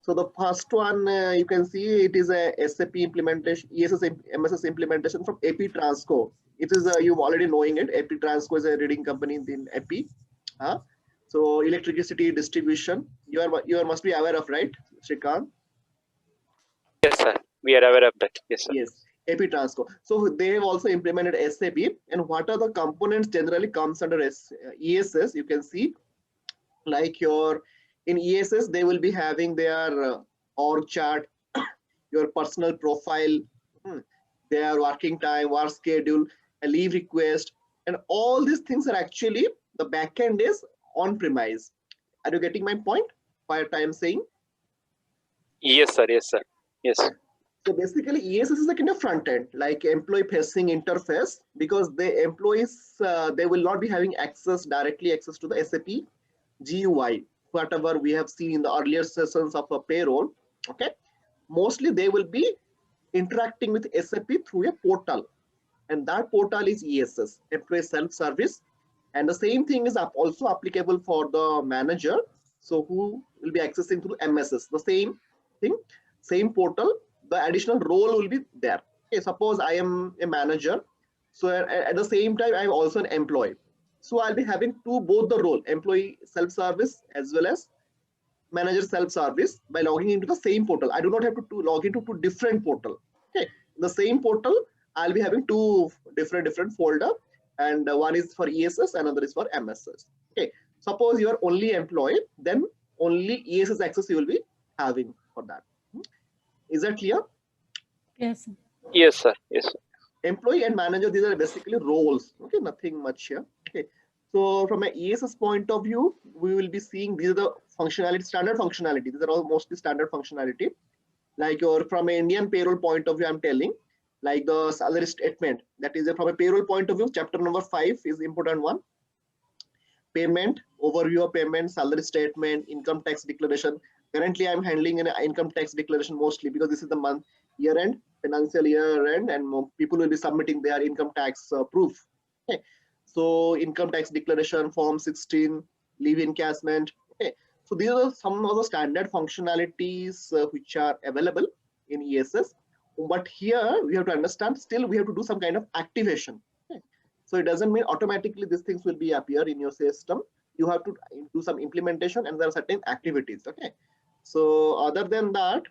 So the first one, you can see it is a SAP implementation, ESS MSS implementation from AP Transco. It is you already knowing it. AP Transco is a leading company in AP. Huh? So electricity distribution, you are must be aware of, right, Shrikant? Yes, sir. We are aware of that. Yes, sir. Yes, AP Transco. So they have also implemented SAP. And what are the components generally comes under ESS? You can see like your in ESS they will be having their org chart, your personal profile, hmm, their working time, work schedule, a leave request, and all these things are actually the backend is on premise. Are you getting my point? What I am saying? Yes, sir. Yes, sir. Yes. So basically, ESS is a kind of front end, like employee facing interface, because the employees they will not be having directly access to the SAP GUI, whatever we have seen in the earlier sessions of a payroll. Okay, mostly they will be interacting with SAP through a portal, and that portal is ESS, employee self-service, and the same thing is also applicable for the manager. So who will be accessing through MSS, the same thing, same portal. The additional role will be there. Okay, suppose I am a manager, so at the same time I'm also an employee. So I'll be having both the role, employee self-service as well as manager self-service by logging into the same portal. I do not have to log into two different portal. Okay, in the same portal, I'll be having two different folder, and one is for ESS, another is for MSS. Okay, suppose you are only employee, then only ESS access you will be having for that. Is that clear? Yes. Yes, sir. Yes, sir. Employee and manager, these are basically roles. Okay, nothing much here. Okay, so from an ESS point of view, we will be seeing these are the functionality, standard functionality. These are all mostly standard functionality. Like your from an Indian payroll point of view, I'm telling, like the salary statement. That is from a payroll point of view, chapter number 5 is important one. Payment, overview of payment, salary statement, income tax declaration. Currently, I'm handling an income tax declaration mostly because this is the month year end, financial year end, and people will be submitting their income tax proof. Okay. So income tax declaration, form 16, leave encashment. Okay. So these are some of the standard functionalities which are available in ESS. But here we have to understand, still we have to do some kind of activation. Okay. So it doesn't mean automatically these things will be appear in your system. You have to do some implementation and there are certain activities. Okay. So other than that,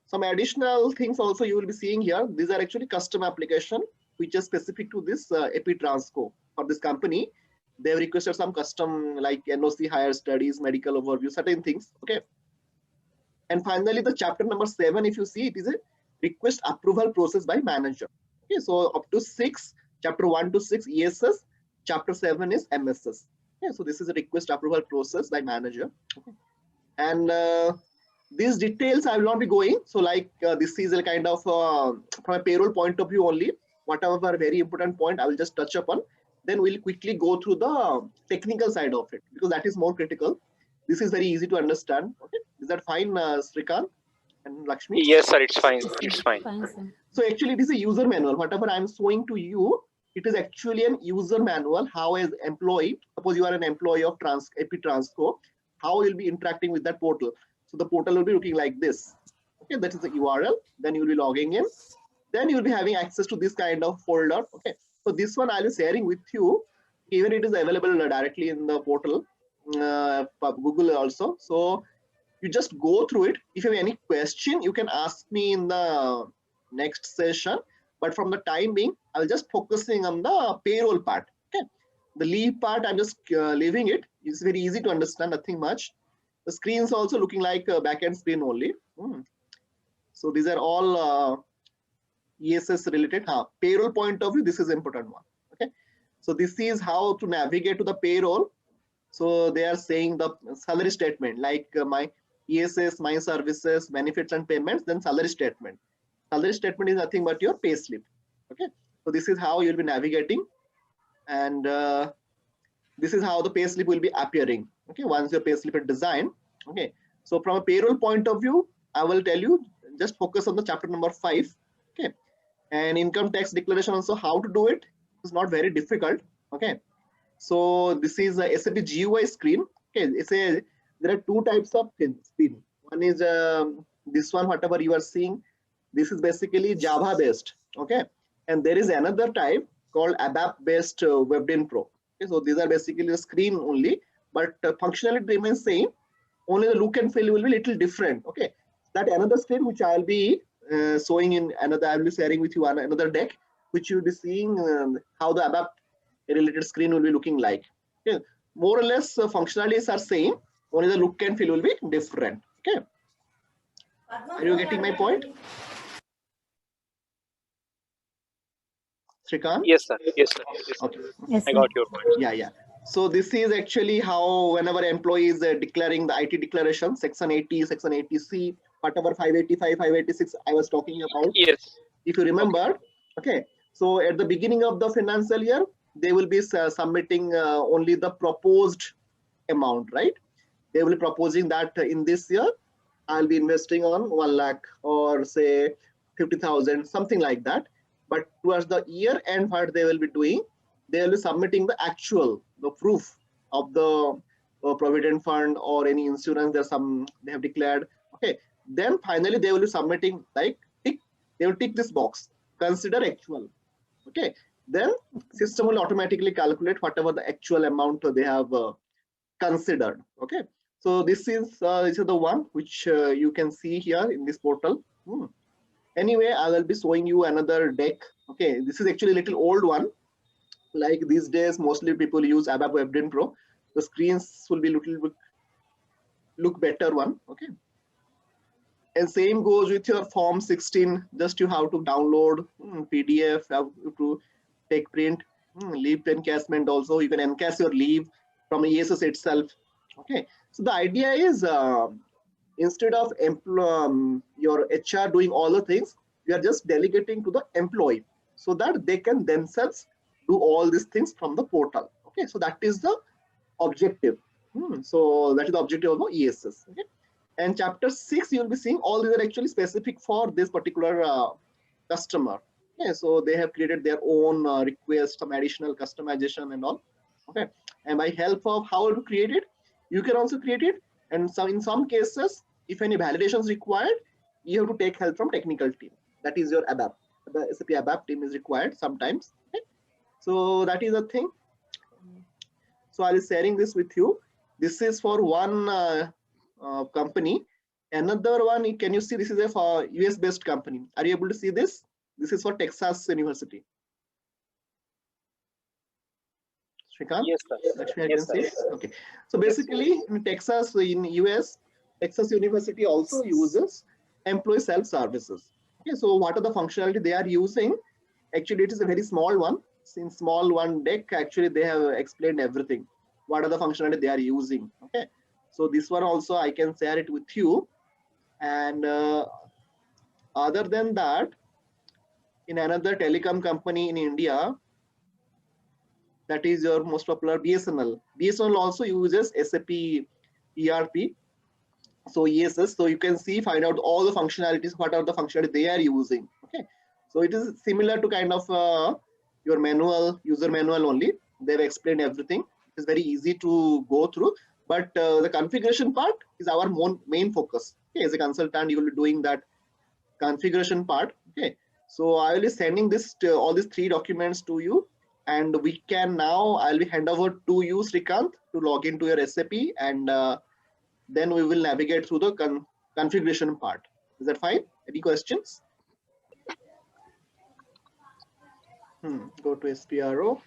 some additional things also you will be seeing here. These are actually custom application which is specific to this AP Transco for this company. They have requested some custom like NOC higher studies, medical overview, certain things. Okay. And finally, the chapter number 7, if you see, it is a request approval process by manager. Okay, so up to 6, chapter 1 to 6 ESS, chapter 7 is MSS. Okay, so this is a request approval process by manager. Okay. And these details I will not be going. So like this is a kind of from a payroll point of view only. Whatever are very important point, I will just touch upon. Then we'll quickly go through the technical side of it because that is more critical. This is very easy to understand. Okay, is that fine, Srikant and Lakshmi? Yes, sir. It's fine. It's fine. Fine, sir. So actually, it is a user manual. Whatever I'm showing to you, it is actually an user manual. How as employee, suppose you are an employee of AP Transco, how you'll be interacting with that portal. So the portal will be looking like this. Okay, that is the URL. Then you'll be logging in. Then you'll be having access to this kind of folder. Okay, so this one I'll be sharing with you. Even it is available directly in the portal, Google also. So you just go through it. If you have any question, you can ask me in the next session. But from the time being, I'll just focusing on the payroll part. Okay, the leave part, I'm just leaving it. It's very easy to understand, nothing much. The screen is also looking like a backend screen only. So these are all ESS related. Payroll point of view, this is important one. Okay, so this is how to navigate to the payroll. So they are saying the salary statement like my ESS, my services, benefits and payments, then salary statement. Salary statement is nothing but your pay slip. Okay, so this is how you'll be navigating, and this is how the pay slip will be appearing. Okay, once your pay slip is designed. Okay, so from a payroll point of view, I will tell you just focus on the chapter number 5. Okay, and income tax declaration also how to do it. It's not very difficult. Okay, so this is a SAP GUI screen. Okay, there are two types of screen. One is this one, whatever you are seeing. This is basically Java based. Okay. And there is another type called ABAP based WebDyn Pro. Okay. So these are basically the screen only, but functionality remains same. Only the look and feel will be little different. Okay. That another screen which I'll be showing in another, I'll be sharing with you on another deck, which you'll be seeing how the ABAP related screen will be looking like. Okay. More or less functionalities are same, only the look and feel will be different. Okay. Are you getting my point? Shrikant? Yes, sir. Yes, sir. Yes, sir. Okay. Yes, I sir. got your point. Yeah, yeah. So this is actually how whenever employee is declaring the IT declaration, section 80, section 80C, whatever 585, 586 I was talking about. Yes. If you remember, okay. So at the beginning of the financial year, they will be submitting only the proposed amount, right? They will be proposing that in this year, I'll be investing on 1 lakh or say 50,000, something like that. But towards the year end, what they will be doing, they will be submitting the actual, the proof of the provident fund or any insurance that they have declared. Okay. Then finally they will be submitting like tick. They will tick this box. Consider actual. Okay. Then system will automatically calculate whatever the actual amount they have considered. Okay. So this is the one which you can see here in this portal. Anyway, I will be showing you another deck. Okay, this is actually a little old one. Like these days, mostly people use ABAP WebDyn Pro. The screens will be little bit look better one. Okay, and same goes with your Form 16. Just you have to download PDF, have to take print, leave encashment also. You can encash your leave from ESS itself. Okay, so the idea is instead of your HR doing all the things, you are just delegating to the employee so that they can themselves do all these things from the portal. Okay, so that is the objective. So that is the objective of the ESS. Okay, and chapter 6 you will be seeing all these are actually specific for this particular customer. Okay, so they have created their own request, some additional customization and all. Okay, and by help of how to create it, you can also create it. And so in some cases, if any validation is required, you have to take help from technical team. That is your ABAP. The SAP ABAP team is required sometimes. Okay? So that is the thing. So I will sharing this with you. This is for one company. Another one, can you see this is a US based company. Are you able to see this? This is for Texas University. Shrikant? Yes, sir. Lakshmi, I Yes, can sir. see. Okay. So basically, in Texas, in US, Texas University also uses employee self services. Okay. So what are the functionality they are using? Actually, it is a very small one. In small one deck, actually they have explained everything. What are the functionality they are using? Okay. So this one also I can share it with you. And other than that, in another telecom company in India, that is your most popular BSNL. BSNL also uses SAP ERP. So ESS, so you can see, find out all the functionalities, what are the functionalities they are using. Okay, so it is similar to kind of your manual, user manual only. They've explained everything. It's very easy to go through, but the configuration part is our main focus. Okay, as a consultant, you will be doing that configuration part. Okay, so I will be sending this to all these 3 documents to you, and we can now, I'll be hand over to you, Shrikant, to log into your SAP, and then we will navigate through the configuration part. Is that fine? Any questions? Go to SPRO.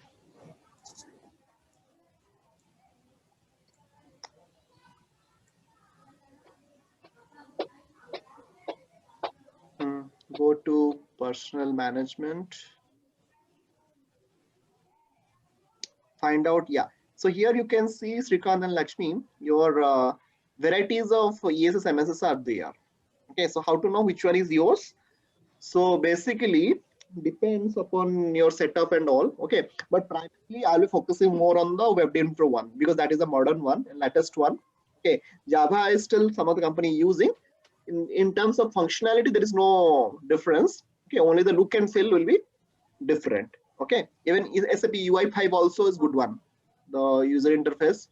Go to personal management. Find out, yeah. So here you can see, Shrikant and Lakshmi, your varieties of ESS MSS are there. Okay, so how to know which one is yours? So basically, depends upon your setup and all. Okay, but primarily I'll be focusing more on the WebDyn Pro one because that is the modern one, latest one. Okay, Java is still some of the company using. In terms of functionality, there is no difference. Okay, only the look and feel will be different. Okay, even SAP UI5 also is good one. The user interface.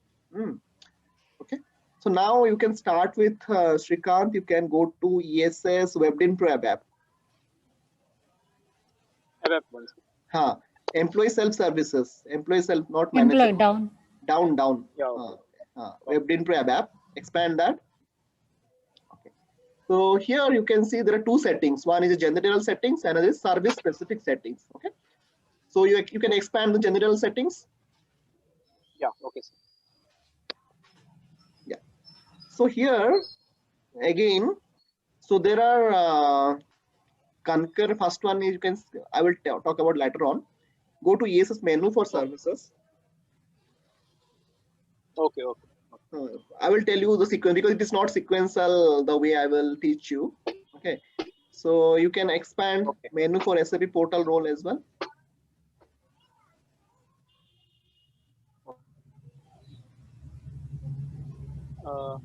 Okay, So now you can start with Shrikant. You can go to ESS WebDin Pro ABAP. ABAP one, sir. Huh. Employee self services. Employee self, not Employee manager. down. Down. Yeah, okay. WebDin Pro ABAP. Expand that. Okay. So here you can see there are two settings. One is general settings, another is service specific settings. Okay. So you can expand the general settings. Yeah, okay, sir. Yeah. So here again, so there are Concur. First one is I will talk about later on. Go to ESS menu for services. Okay. I will tell you the sequence because it is not sequential the way I will teach you. Okay. So you can expand menu for SAP portal role as well.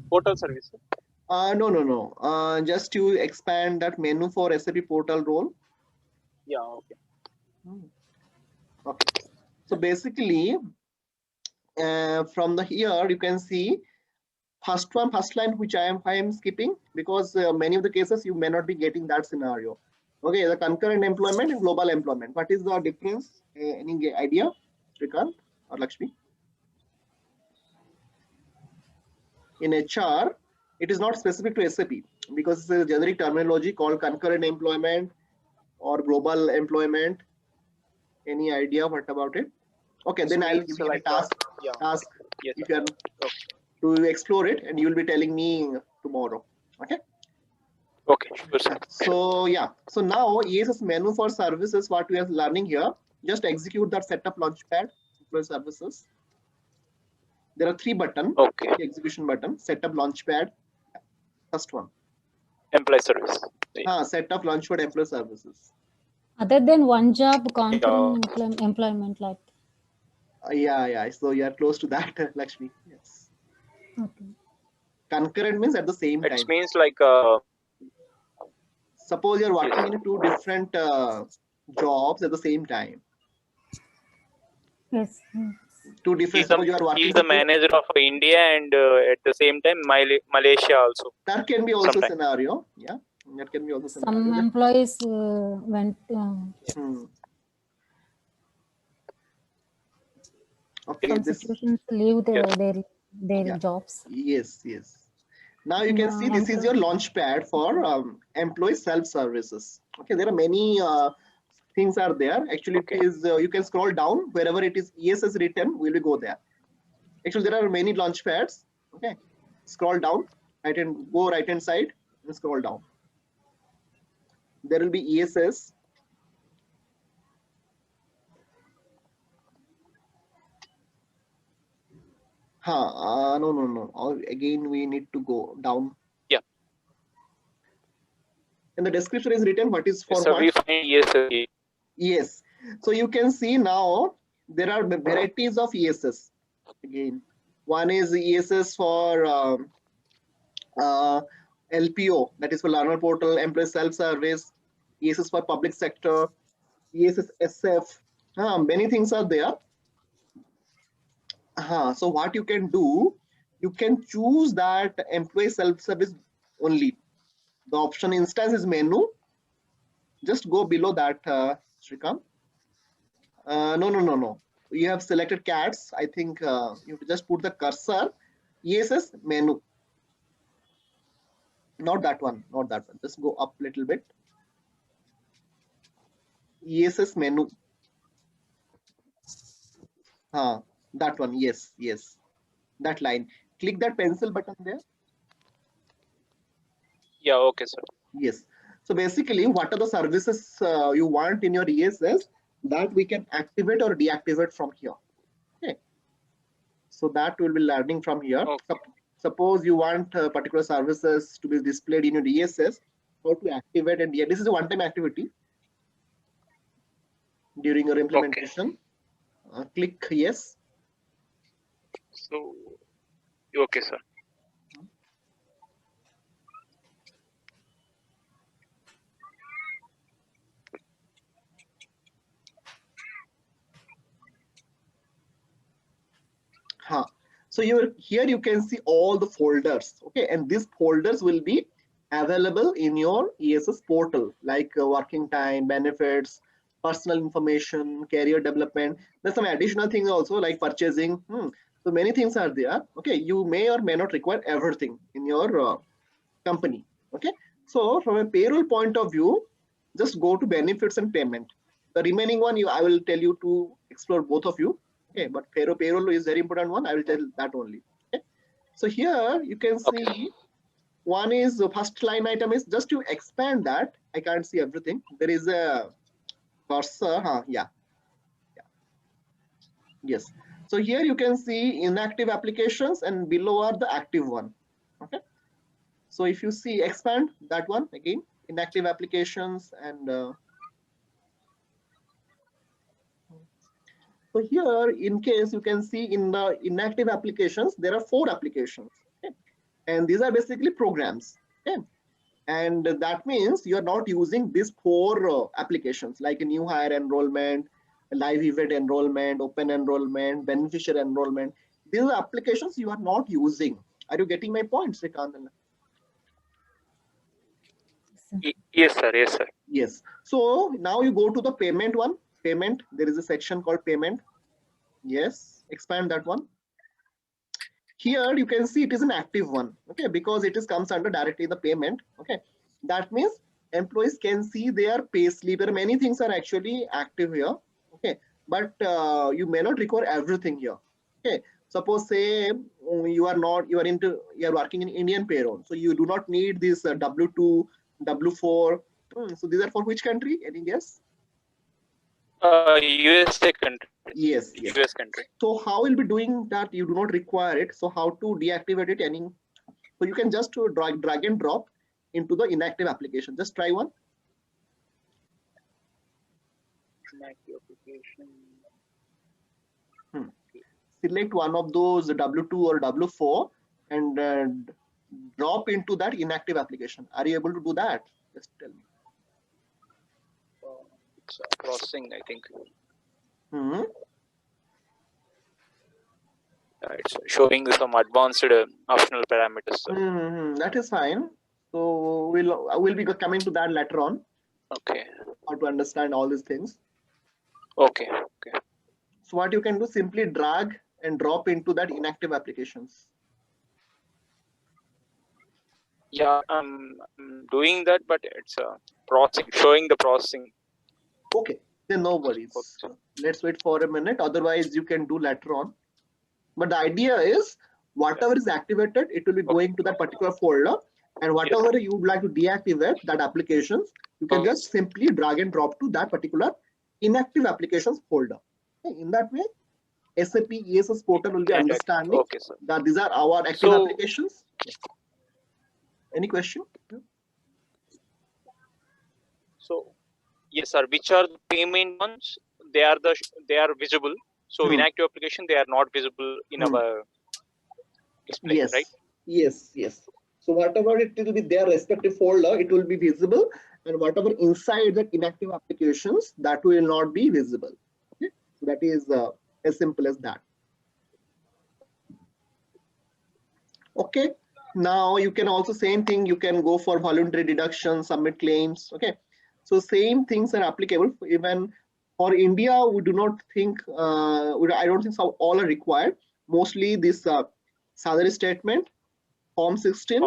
Portal service, sir. No. Just you expand that menu for SAP portal role. Yeah, okay. Okay. So basically, from the here you can see first line which I am skipping because many of the cases you may not be getting that scenario. Okay, the concurrent employment and global employment. What is the difference? Any idea, Shrikant or Lakshmi? In HR, it is not specific to SAP because it's a generic terminology called concurrent employment or global employment. Any idea what about it? Okay, then I'll give you a task. Yes, if you are to explore it, and you will be telling me tomorrow. Okay. Okay, sure, sir. So yeah, so now ESS menu for services, what we are learning here, just execute that setup launchpad for services. There are three buttons. Okay. Execution button, setup launchpad, first one. Employee service. Setup launchpad employee services. Other than one job, concurrent employment like. Yeah. So you are close to that, Lakshmi. Yes. Okay. Concurrent means at the same time. It means like suppose you're working in two different jobs at the same time. Yes. Two different. Suppose you are working. He's the manager of India and at the same time Malaysia also. That can be also a scenario. Yeah, that can be also scenario. Some employees went. Okay. Some situations leave their jobs. Yes. Now you can see this is your launch pad for employee self-services. Okay, there are many things are there. Actually, it is you can scroll down wherever it is ESS written, we will go there. Actually, there are many launch pads. Okay, scroll down, go right hand side and scroll down. There will be ESS. No. Again, we need to go down. Yeah. And the description is written what is for so what? We find Yes. So you can see now there are varieties of ESS. Again, one is ESS for LPO, that is for learner portal, employee self-service, ESS for public sector, ESS SF. Many things are there. So what you can do, you can choose that employee self-service only. The option instance is menu. Just go below that, Shrikant. No. You have selected cats. I think you have to just put the cursor. ESS menu. Not that one. Just go up a little bit. ESS menu. That one. Yes. That line. Click that pencil button there. Yeah, okay, sir. Yes. So basically, what are the services you want in your ESS that we can activate or deactivate from here? Okay. So that we'll be learning from here. Okay. Suppose you want particular services to be displayed in your ESS, how to activate and this is a one-time activity during your implementation. Click yes. So, okay, sir. So here you can see all the folders, okay, and these folders will be available in your ESS portal, like working time, benefits, personal information, career development. There's some additional things also like purchasing. So many things are there. Okay, you may or may not require everything in your company. Okay, so from a payroll point of view, just go to benefits and payment. The remaining one, I will tell you to explore both of you. Okay, but payroll is very important one. I will tell that only. Okay, so here you can see one is the first line item is just to expand that. I can't see everything. There is a cursor. Yeah. Yes. So here you can see inactive applications and below are the active one. Okay. So if you see expand that one again, inactive applications and so here in case you can see in the inactive applications, there are 4 applications. Okay. And these are basically programs. Okay. And that means you are not using these 4 applications like a new hire enrollment, live event enrollment, open enrollment, beneficiary enrollment. These are applications you are not using. Are you getting my point, Srikant? Yes, sir. Yes, sir. Yes. So now you go to the payment one. Payment. There is a section called payment. Yes. Expand that one. Here you can see it is an active one. Okay, because it is comes under directly the payment. Okay, that means employees can see their pay slip. There are many things are actually active here. Okay, but you may not require everything here. Okay, suppose say you are working in Indian payroll, so you do not need this W2, W4. So these are for which country? Any guess? USA country. Yes. US country. So how will be doing that? You do not require it. So how to deactivate it? So you can just drag and drop into the inactive application. Just try one. Inactive application. Select one of those W2 or W4 and drop into that inactive application. Are you able to do that? Just tell me. It's processing, I think. It's showing some advanced optional parameters. That is fine. So we'll be coming to that later on. Okay. How to understand all these things. Okay. So what you can do, simply drag and drop into that inactive applications. Yeah, I'm doing that, but it's processing, showing the processing. Okay, then no worries. Let's wait for a minute. Otherwise, you can do later on. But the idea is whatever is activated, it will be going to that particular folder. And whatever you would like to deactivate that applications, you can just simply drag and drop to that particular inactive applications folder. Okay, in that way, SAP ESS portal will be understanding that these are our active applications. Any question? So yes, sir. Which are the payment ones? They are visible. So inactive application, they are not visible in our display, right? Yes. So whatever it will be their respective folder, it will be visible, and whatever inside that inactive applications, that will not be visible. Okay? So that is as simple as that. Okay. Now you can also same thing. You can go for voluntary deduction, submit claims. Okay. So same things are applicable even for India. We do not think. I don't think so. All are required. Mostly this salary statement, Form 16,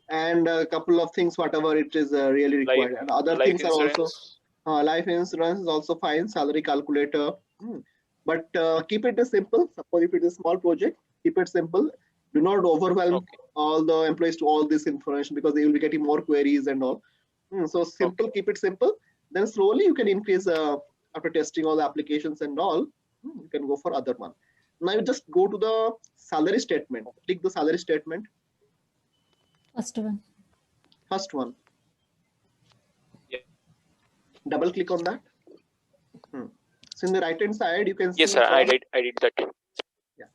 and a couple of things, whatever it is really required. And other things are also life insurance is also fine. Salary calculator, but keep it simple. Suppose if it is a small project, keep it simple. Do not overwhelm all the employees to all this information because they will be getting more queries and all. So simple, keep it simple. Then slowly you can increase after testing all the applications and all. You can go for other one. Now you just go to the salary statement. Click the salary statement. First one. Yeah. Double click on that. So in the right hand side, you can see. Yes, sir. I did that. Yeah.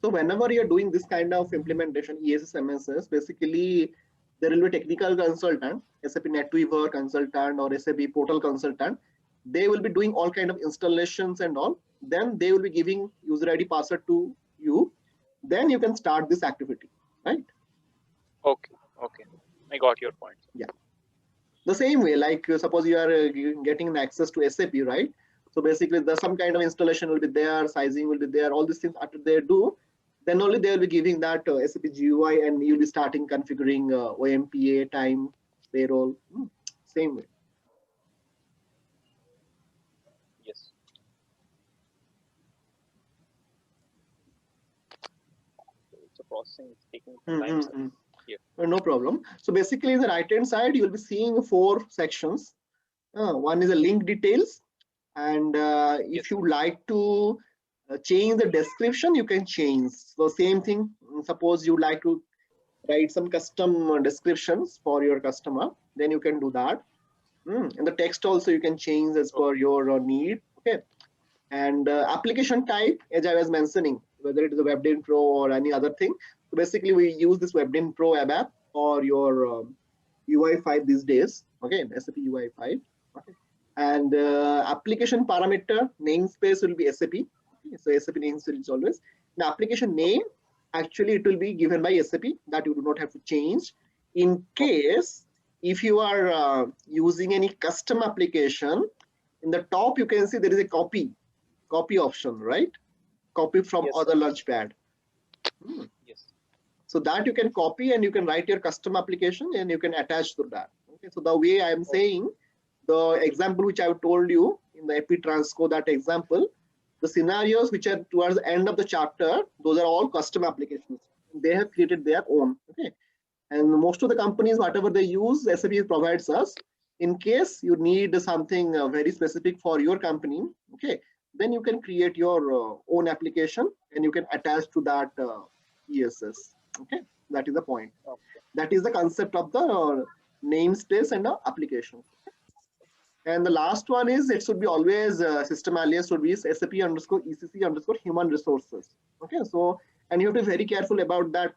So whenever you're doing this kind of implementation, ESS, MSS, basically there will be a technical consultant, SAP NetWeaver consultant or SAP Portal consultant. They will be doing all kind of installations and all. Then they will be giving user ID password to you. Then you can start this activity, right? Okay. Okay. I got your point. Yeah. The same way, like suppose you are getting an access to SAP, right? So basically, there's some kind of installation will be there, sizing will be there, all these things after they do, then only they will be giving that SAP GUI, and you'll be starting configuring OMPA, time, payroll, same way. Yes. So processing is taking some time. Sir. Yeah. No problem. So basically, in the right-hand side, you will be seeing 4 sections. One is the link details, and if you like to change the description, you can change. So same thing. Suppose you like to write some custom descriptions for your customer, then you can do that. And the text also you can change as per your need. Okay. And application type, as I was mentioning, whether it is a WebDyn Pro or any other thing. So basically, we use this WebDyn Pro ABAP or your UI5 these days. Okay, SAP UI5. Okay. And application parameter namespace will be SAP. Okay. So SAP namespace is always the application name. Actually, it will be given by SAP, that you do not have to change. In case if you are using any custom application, in the top you can see there is a copy option, right? Copy from other Launchpad. Yes. So that you can copy and you can write your custom application and you can attach to that. Okay. So the way I am saying, the example which I have told you in the AP Transco, that example, the scenarios which are towards the end of the chapter, those are all custom applications. They have created their own. Okay. And most of the companies, whatever they use, SAP provides us. In case you need something very specific for your company, okay, then you can create your own application and you can attach to that ESS. Okay, that is the point. Okay. That is the concept of the namespace and the application. And the last one is, it should be always system alias should be SAP underscore ECC underscore human resources. Okay, so and you have to be very careful about that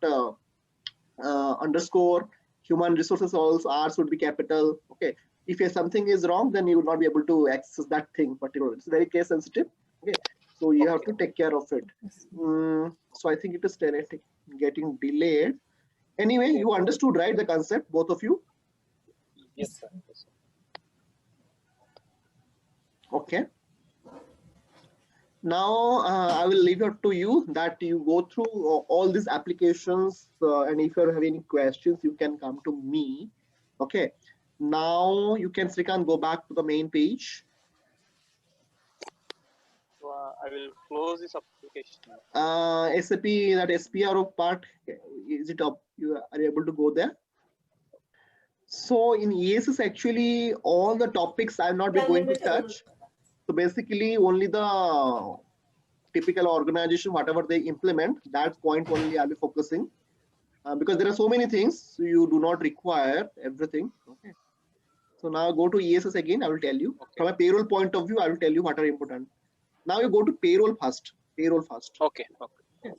underscore human resources. Also R should be capital. Okay, if something is wrong, then you will not be able to access that thing particularly. It's very case sensitive. Okay, so you have to take care of it. So I think it is getting delayed. Anyway, you understood, right, the concept, both of you? Yes, sir. Yes, sir. Okay. Now I will leave it to you that you go through all these applications, and if you have any questions, you can come to me. Okay. Now you can, Srikanth, go back to the main page. So I will close this application. SAP, that SPRO part, is it up? You are able to go there? So in ESS, actually, all the topics I'm not going to touch. So basically, only the typical organization, whatever they implement, that point only I'll be focusing, because there are so many things, so you do not require everything. Okay. So now go to ESS again. I will tell you from a payroll point of view. I will tell you what are important. Now you go to payroll first. Payroll first. Okay. Okay.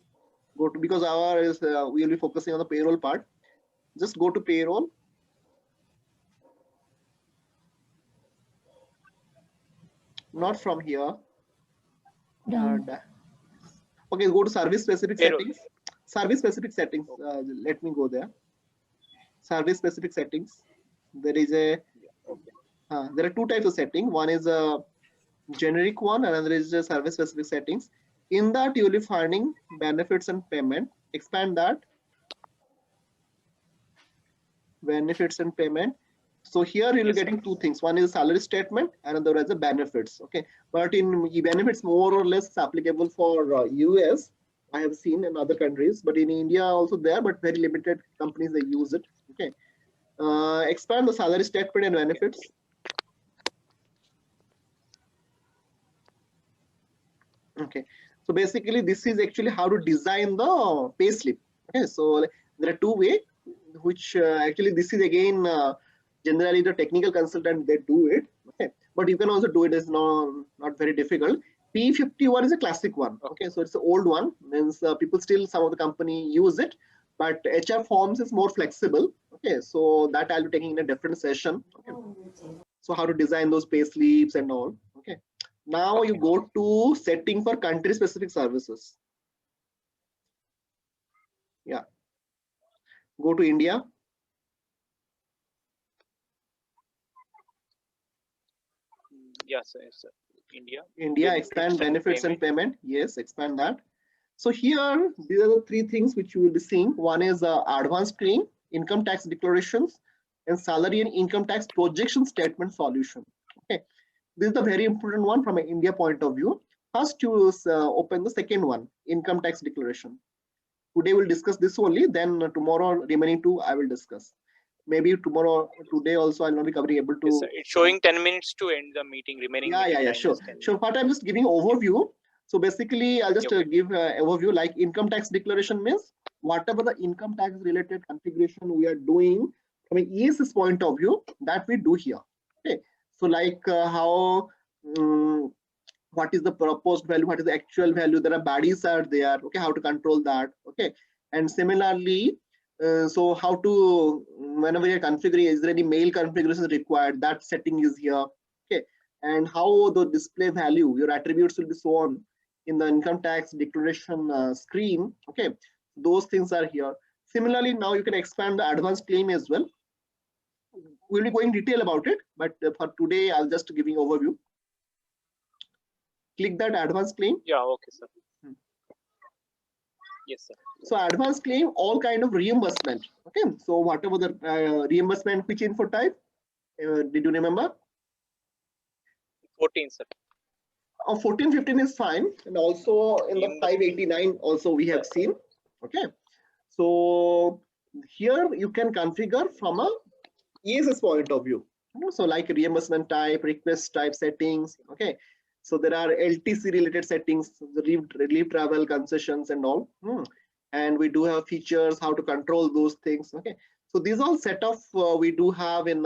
Go to, because our is we will be focusing on the payroll part. Just go to payroll. Not from here. Okay, go to service specific settings. Service specific settings. Let me go there. Service specific settings. There is a there are two types of setting. One is a generic one, another is a service specific settings. In that you will be finding benefits and payment. Expand that. Benefits and payment. So here you will be getting two things. One is salary statement, and another is the benefits. Okay, but in benefits more or less applicable for US. I have seen in other countries, but in India also there, but very limited companies they use it. Okay, expand the salary statement and benefits. Okay, so basically this is actually how to design the payslip. Okay, so there are two ways, which actually this is again generally the technical consultant they do it. Okay, but you can also do it. It's not very difficult. P51 is a classic one. Okay, so it's an old one. Means people still, some of the company use it, but HR forms is more flexible. Okay, so that I'll be taking in a different session. Okay, so how to design those pay slips and all. Okay, now you go to setting for country specific services. Yeah, go to India. Yes, sir. India. India, expand benefits and payment. Yes, expand that. So here, these are the three things which you will be seeing. One is advance claim, income tax declarations, and salary and income tax projection statement solution. Okay, this is the very important one from an India point of view. First, you open the second one, income tax declaration. Today we'll discuss this only. Then tomorrow, remaining two, I will discuss. Maybe tomorrow, today also, I'll not be covering able to. Yes, it's showing 10 minutes to end the meeting. Remaining. Yeah, sure. Sure. But I'm just giving overview. So basically, I'll just give overview. Like income tax declaration means whatever the income tax related configuration we are doing from an ESS point of view, that we do here. Okay. So like how what is the proposed value, what is the actual value, there are bodies are there. Okay, how to control that. Okay, and similarly. So how to, whenever you're configuring, is there any mail configuration required? That setting is here. Okay, and how the display value, your attributes will be shown in the income tax declaration screen. Okay, those things are here. Similarly, now you can expand the advance claim as well. We'll be going detail about it, but for today, I'll just giving overview. Click that advance claim. Yeah, okay, sir. Yes, sir. So advance claim, all kind of reimbursement. Okay, so whatever the reimbursement, which info type, did you remember? 14, sir. 14, 15 is fine, and also in the 589 also we have seen. Okay, so here you can configure from a ESS point of view. So like reimbursement type, request type settings. Okay, so there are LTC related settings, the relief travel concessions and all. And we do have features, how to control those things. Okay, so these all set of we do have in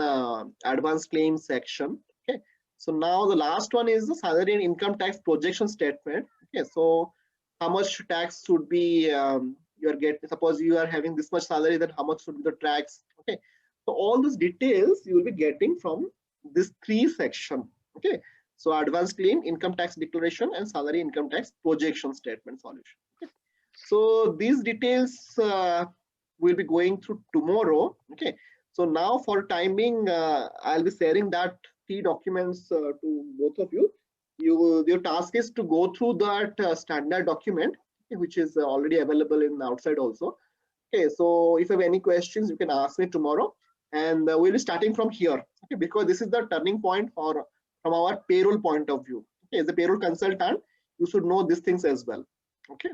advanced claim section. Okay, so now the last one is the salary and income tax projection statement. Okay, so how much tax should be you are getting, suppose you are having this much salary, then how much should be the tax. Okay, so all those details you will be getting from this three section. Okay, so advanced claim, income tax declaration, and salary income tax projection statement solution. Okay. So these details we'll be going through tomorrow. Okay, so now for timing, I'll be sharing that three documents to both of you. Your task is to go through that standard document, okay, which is already available in outside also. Okay, so if you have any questions, you can ask me tomorrow, and we'll be starting from here. Okay, because this is the turning point for from our payroll point of view. Okay, as a payroll consultant, you should know these things as well. Okay.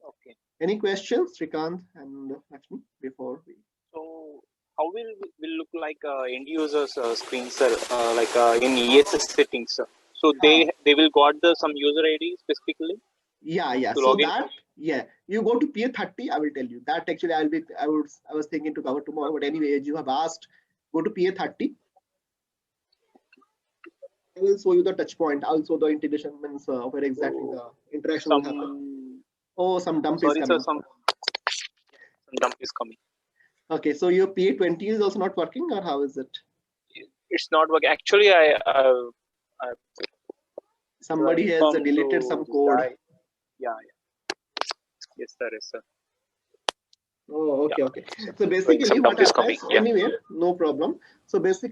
Okay. Any questions, Srikant and Lakshmi, before we? So how will look like end users screen, sir? Like in ESS settings, sir. So they will got some user ID specifically. Yeah. So that you go to PA30. I will tell you that actually I was thinking to cover tomorrow, but anyway, as you have asked, go to PA30. I will show you the touch point. Also, the integration means where exactly the interaction will happen. Oh, some dump is coming. Sir, some dump is coming. Okay, so your PA20 is also not working, or how is it? It's not working. Actually, somebody has deleted some code. Yeah. Yes, sir. Oh, okay. So basically, what happens? Anyway, no problem. So basically.